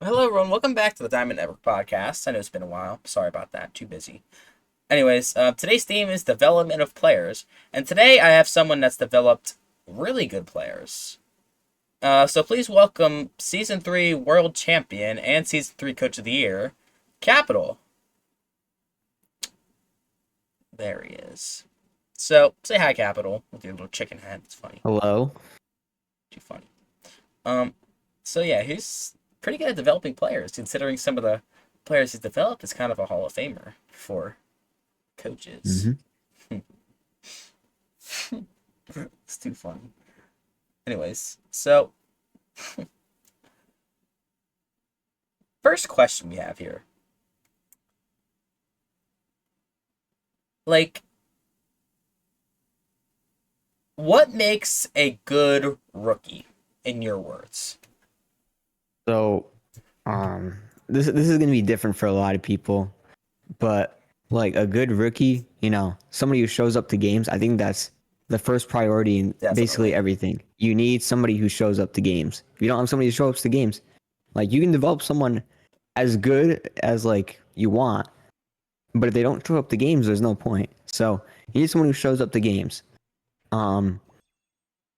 Hello, everyone. Welcome back to the Diamond Network podcast. I know it's been a while. Sorry about that. Too busy. Anyways, today's theme is development of players, and today I have someone that's developed really good players. So please welcome Season 3 World Champion and Season 3 Coach of the Year, Capital. There he is. So say hi, Capital, with your little chicken head. It's funny. Hello. Too funny. Um, so yeah, he's pretty good at developing players, considering some of the players he's developed is kind of a Hall of Famer for coaches. hmm It's too funny. Anyways, so first question we have here. Like, what makes a good rookie, in your words? So, um, this is gonna be different for a lot of people, but like a good rookie, somebody who shows up to games. I think that's the first priority in basically Definitely. everything. You need somebody who shows up to games. If you don't have somebody who shows up to games, like you can develop someone as good as like you want, but if they don't show up to games, there's no point. So you need someone who shows up to games. Um,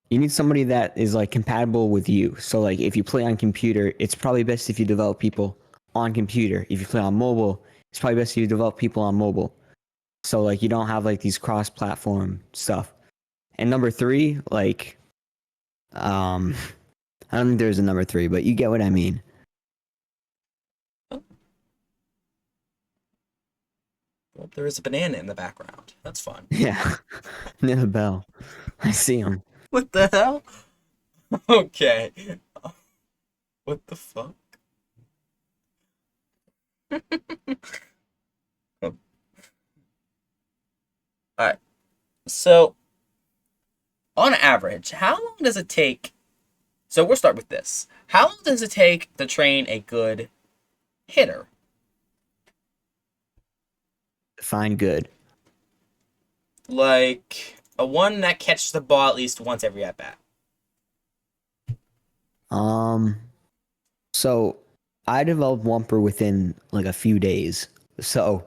you need somebody that is like compatible with you. So like if you play on computer, it's probably best if you develop people on computer. If you play on mobile, it's probably best if you develop people on mobile. So like you don't have like these cross-platform stuff. And number three, like um I don't think there's a number three, but you get what I mean. Oh, well, there is a banana in the background. That's fun. Yeah. Near the bell. I see him. What the hell? Okay. What the fuck? Alright. So, on average, how long does it take? So, we'll start with this. How long does it take to train a good hitter? Fine, good. Like a one that catches the ball at least once every at bat. Um so I developed Wumper within like a few days. So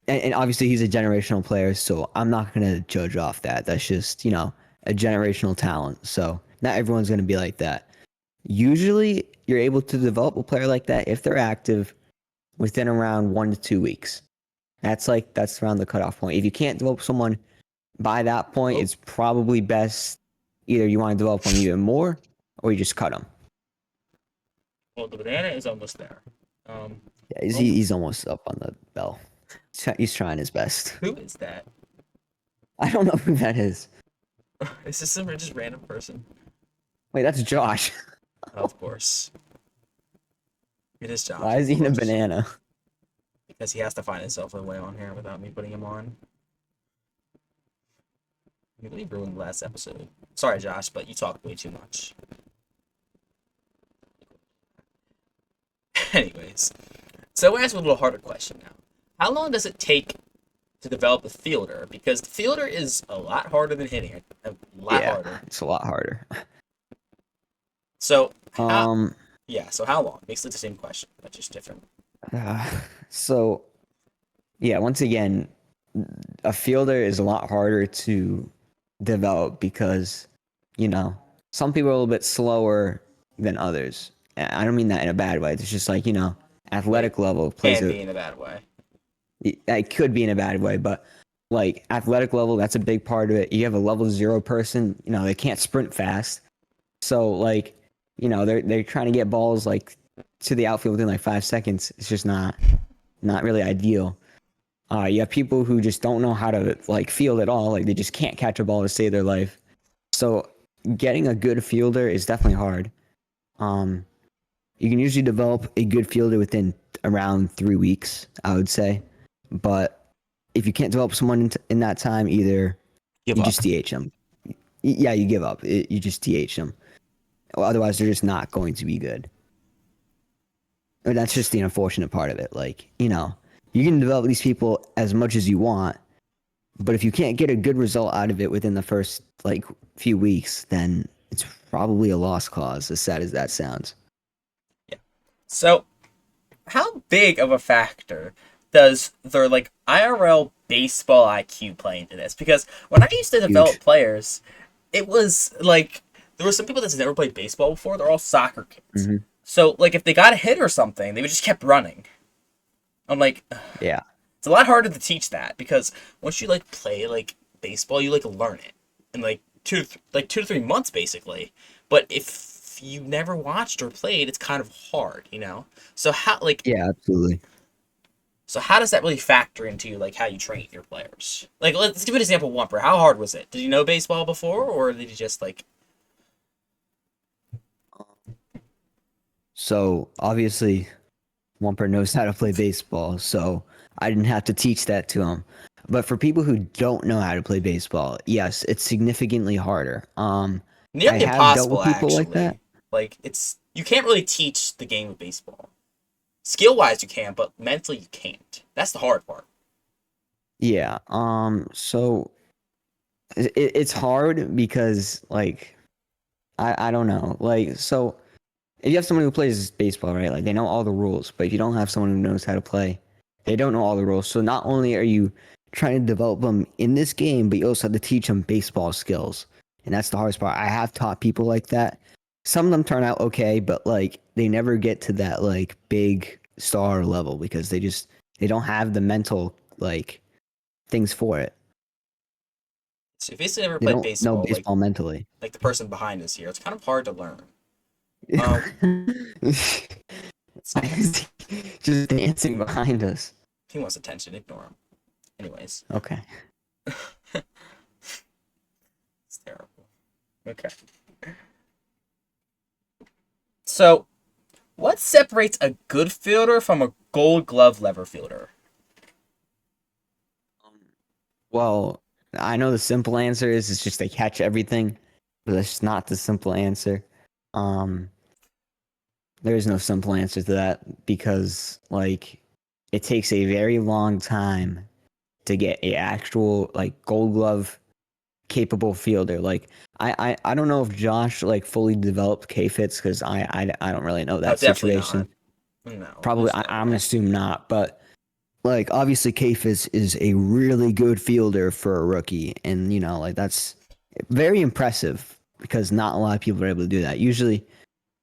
and obviously he's a generational player, so I'm not gonna judge off that. That's just, a generational talent. So not everyone's gonna be like that. Usually you're able to develop a player like that if they're active within around 1 to 2 weeks. That's around the cutoff point. If you can't develop someone by that point, Oh, it's probably best either you want to develop them even more or you just cut them. well, the banana is almost there. Um, Yeah, he's, almost. he's almost up on the bell. He's trying his best. Who is that? I don't know who that is. Is this some just random person? Wait, that's Josh. Of course, it is Josh. Why Of is he eating a course, banana? because he has to find himself a way on here without me putting him on. You really ruined the last episode. Sorry, Josh, but you talked way too much. Anyways, so we'll ask a little harder question now. How long does it take to develop a fielder? Because the fielder is a lot harder than hitting. A lot Yeah, harder. it's a lot harder. So how? Um, Yeah. So how long? Basically the same question, but just different. so yeah, once again, a fielder is a lot harder to develop because, you know, some people are a little bit slower than others. I don't mean that in a bad way. It's just like, Wait, athletic level plays can a, be in a bad way. it could be in a bad way, but like athletic level, that's a big part of it. You have a level zero person, they can't sprint fast. So like, they're trying to get balls like to the outfield within like 5 seconds. It's just not really ideal. You have people who just don't know how to like field at all. Like they just can't catch a ball to save their life. So getting a good fielder is definitely hard. Um, you can usually develop a good fielder within around 3 weeks, I would say. But if you can't develop someone in that time, either Give you up. just DH them. Yeah, you give up. You just DH them. Otherwise, they're just not going to be good. And that's just the unfortunate part of it. Like, you can develop these people as much as you want, but if you can't get a good result out of it within the first like few weeks, then it's probably a lost cause, as sad as that sounds. Yeah. So, how big of a factor does their like IRL baseball IQ play into this? Because when I used to develop Huge. players, it was like there were some people that's never played baseball before. They're all soccer kids. Hmm. So like if they got a hit or something, they would just kept running. I'm like, Yeah. it's a lot harder to teach that because once you like play like baseball, you like learn it in like 2 to 3 months basically. But if you never watched or played, it's kind of hard, you know. So Yeah, absolutely. how does that really factor into like how you train your players? Like let's give an example. Wumper, how hard was it? Did you know baseball before, or did you just like So obviously, Wumper knows how to play baseball, so I didn't have to teach that to him. But for people who don't know how to play baseball, yes, it's significantly harder. I nearly have dealt impossible with people like that. actually? Like it's you can't really teach the game of baseball. Skill wise, you can, but mentally, you can't. That's the hard part. Yeah. So it's hard because like I don't know. Like so if you have someone who plays baseball, right? Like they know all the rules, but if you don't have someone who knows how to play, they don't know all the rules. So not only are you trying to develop them in this game, but you also have to teach them baseball skills. And that's the hardest part. I have taught people like that. Some of them turn out okay, but like they never get to that like big star level because they don't have the mental like things for it. So if you never They played don't know baseball, baseball mentally. like the person behind us here, it's kind of hard to learn. Um, it's, Just dancing behind us. he wants attention. Ignore him. Anyways, Okay. it's terrible. Okay. So, what separates a good fielder from a Gold Glove lever fielder? Well, I know the simple answer is it's just they catch everything, but that's not the simple answer. Um, there is no simple answer to that because like it takes a very long time to get a actual like Gold Glove capable fielder. Like I don't know if Josh like fully developed K fits because I don't really know Oh, that definitely situation. not. No, Probably there's no I'm gonna way. assume not, but like obviously Kafis is a really good fielder for a rookie, and you know like that's very impressive because not a lot of people are able to do that. Usually,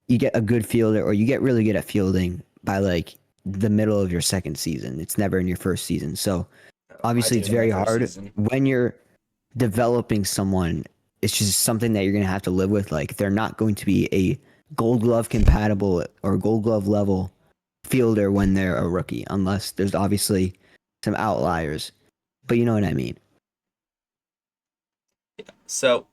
you get a good fielder or you get really good at fielding by like the middle of your second season. It's never in your first season. So No, I obviously, did it it's in my very first hard season. when you're developing someone. It's just something that you're gonna have to live with. Like they're not going to be a Gold Glove compatible or Gold Glove level fielder when they're a rookie, unless there's obviously some outliers. But you know what I mean. So,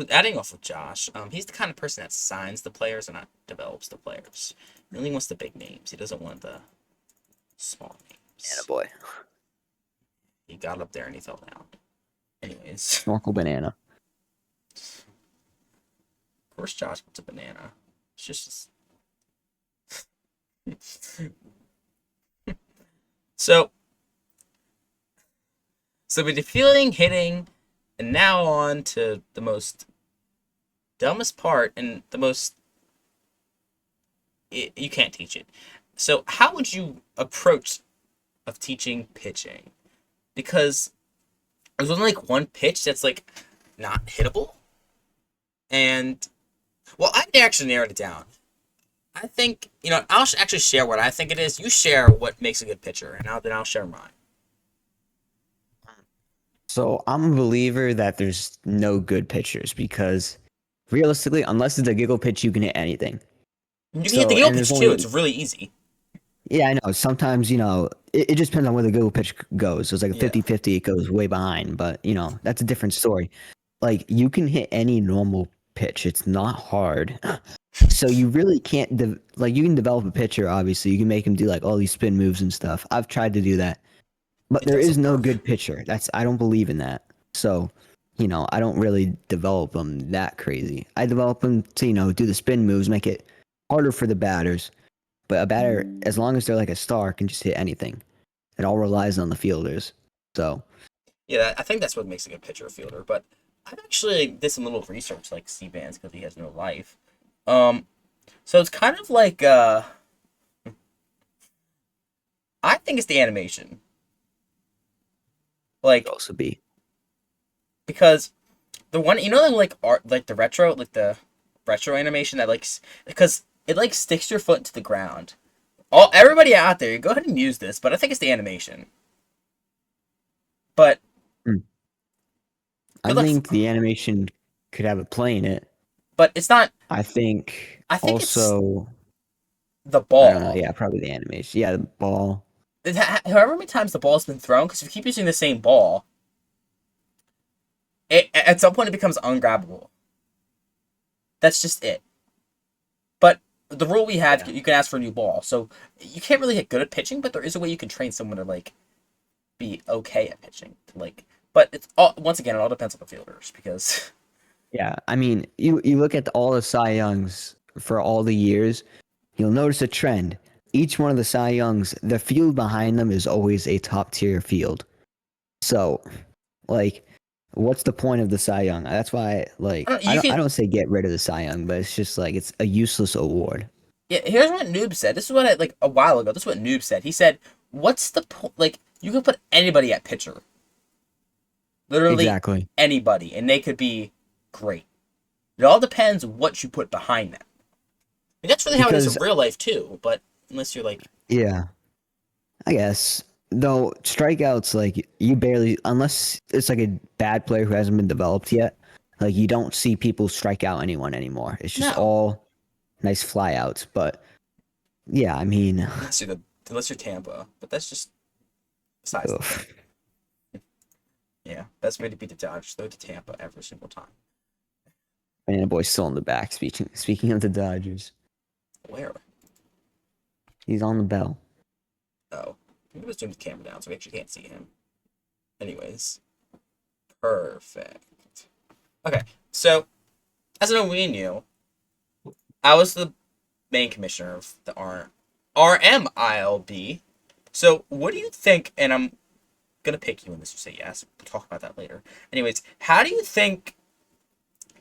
adding off of Josh, he's the kind of person that signs the players and not develops the players. He really wants the big names. He doesn't want the small Banana names. boy. He got up there and he fell down. Anyways, Snorkel banana. of course Josh puts a banana. It's just so. So with the fielding, hitting, and now on to the most dumbest part and the most you can't teach it. So how would you approach of teaching pitching? Because there's only like one pitch that's like not hittable, and well, I actually narrowed it down. I think I'll actually share what I think it is. You share what makes a good pitcher, and then I'll share mine. So I'm a believer that there's no good pitchers because realistically, unless it's a giggle pitch, you can hit anything. You can hit the So gill and there's pitch too. It's only really easy. yeah, I know. Sometimes, it just depends on where the giggle pitch goes. So it's like a Yeah. 50-50, it goes way behind, but that's a different story. Like you can hit any normal pitch. It's not hard. So you really can't like you can develop a pitcher, obviously. You can make him do like all these spin moves and stuff. I've tried to do that. But It there is doesn't no work. good pitcher. I don't believe in that. So, I don't really develop them that crazy. I develop them to, do the spin moves, make it harder for the batters. But a batter, as long as they're like a star, can just hit anything. It all relies on the fielders. So, Yeah, I think that's what makes a good pitcher or fielder. But I actually did some little research, like C-Bands, because he has no life. Um, so it's kind of like I think it's the animation. Could Like, also be. because the one, the like art, like the retro, like the retro animation that because it like sticks your foot into the ground. All everybody out there, go ahead and use this, but I think it's the animation. But Hmm. I good luck. think the animation could have a play in it. But it's not. I think I think it's also, the I don't know. ball. Yeah, probably the animation. Yeah, the ball. However many times the ball's been thrown, because if you keep using the same ball, at some point it becomes ungrabbable. That's just it. But the rule we have, Yeah. you can ask for a new ball, so you can't really get good at pitching. But there is a way you can train someone to like be okay at pitching. Like, but it's all once again, it all depends on the fielders because Yeah. I mean, you look at all the Cy Youngs for all the years, you'll notice a trend. Each one of the Cy Youngs, the field behind them is always a top tier field. So, like, what's the point of the Cy Young? That's why, like, you I can. don't say get rid of the Cy Young, but it's just like it's a useless award. Yeah, here's what Noob said. This is what like a while ago. This is what Noob said. He said, "What's the point? Like, you can put anybody at pitcher, literally Exactly. anybody, and they could be great. It all depends what you put behind them. And that's really how it is in Because real life too. But unless you're like, yeah, I guess though strikeouts like you barely unless it's like a bad player who hasn't been developed yet. Like you don't see people strike out anyone anymore. It's just no, all nice flyouts. But yeah, I mean, unless you're Tampa. But that's just besides the ugh. point. Yeah, best way to beat the Dodgers, throw to Tampa every single time. Man, boy's still in the back. Speaking of the Dodgers, Where? he's on the bell. Oh, maybe let's turn the camera down so we actually can't see him. Anyways, perfect. Okay, so as I know we knew, I was the main commissioner of the RMILB. So what do you think? And I'm gonna pick you unless you say yes. We'll talk about that later. Anyways, how do you think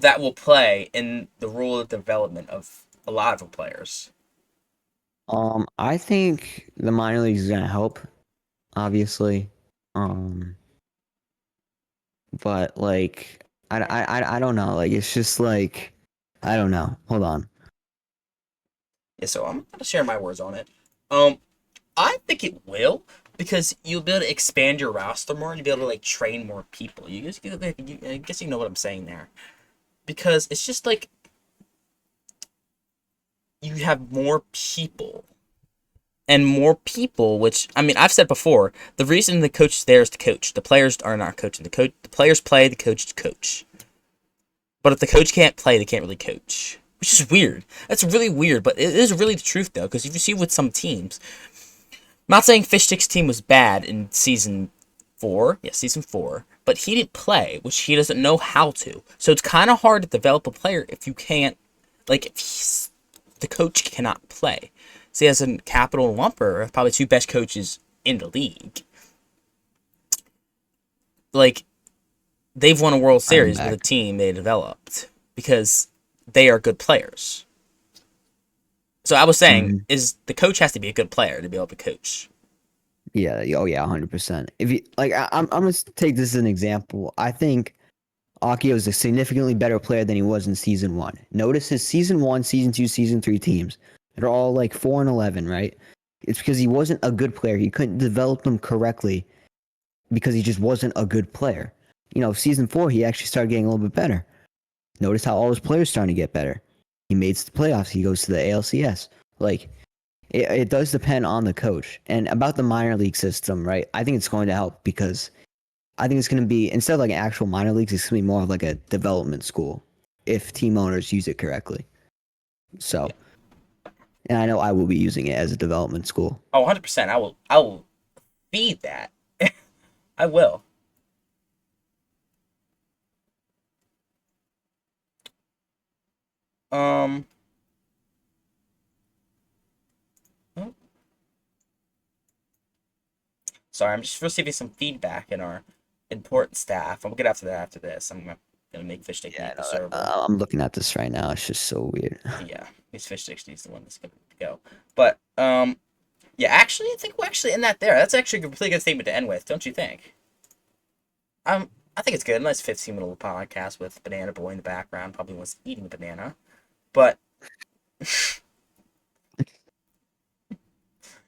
that will play in the rule of development of a lot of players? I think the minor leagues is gonna help, obviously. Um, but like I don't know. Like it's just like I don't know. Hold on. Yeah, so I'm gonna share my words on it. Um, I think it will because you'll be able to expand your roster more and you'll be able to like train more people. I guess you know what I'm saying there because it's just like you have more people and more people. Which I mean, I've said before, the reason the coach is there is to coach. The players are not coaching. The players play. The coaches coach. But if the coach can't play, they can't really coach. Which is weird. That's really weird, but it is really the truth though. Because if you see with some teams, I'm not saying Fish Stick's team was bad in season 4. Yeah, season 4. But he didn't play, which he doesn't know how to. So it's kind of hard to develop a player if you can't, like, if the coach cannot play. See, as in Capital and Lumper, probably two best coaches in the league. Like, they've won a World I'm Series with a back. team they developed because they are good players. So I was saying, Hmm. is the coach has to be a good player to be able to coach. Yeah. Oh yeah. 100%. If you like, I'm gonna take this as an example. I think Akio is a significantly better player than he was in season one. Notice his season one, season two, season three teams. They're all like 4-11, right? It's because he wasn't a good player. He couldn't develop them correctly because he just wasn't a good player. You know, season four, he actually started getting a little bit better. Notice how all his players starting to get better. He makes the playoffs. He goes to the ALCS. Like it does depend on the coach. And about the minor league system, right? I think it's going to help because I think it's going to be instead of like an actual minor leagues, it's going to be more of like a development school if team owners use it correctly. So, Yeah. and I know I will be using it as a development school. Oh, 100%. I will feed that. I will. Um, oh, sorry, I'm just receiving some feedback in our important staff. I'll get after that after this. I'm gonna make Fish Stick Yeah, leave I the know. server. I'm looking at this right now. It's just so weird. Yeah, these Fish Sticks needs the one that's gonna go. But Yeah, actually, I think we'll actually end that there. That's actually a completely good statement to end with, don't you think? I think it's good. A nice 15-minute little podcast with Banana Boy in the background. Probably was eating a banana. But,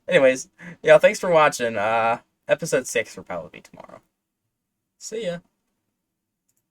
anyways, yeah, thanks for watching. Episode 6 will probably be tomorrow. See ya.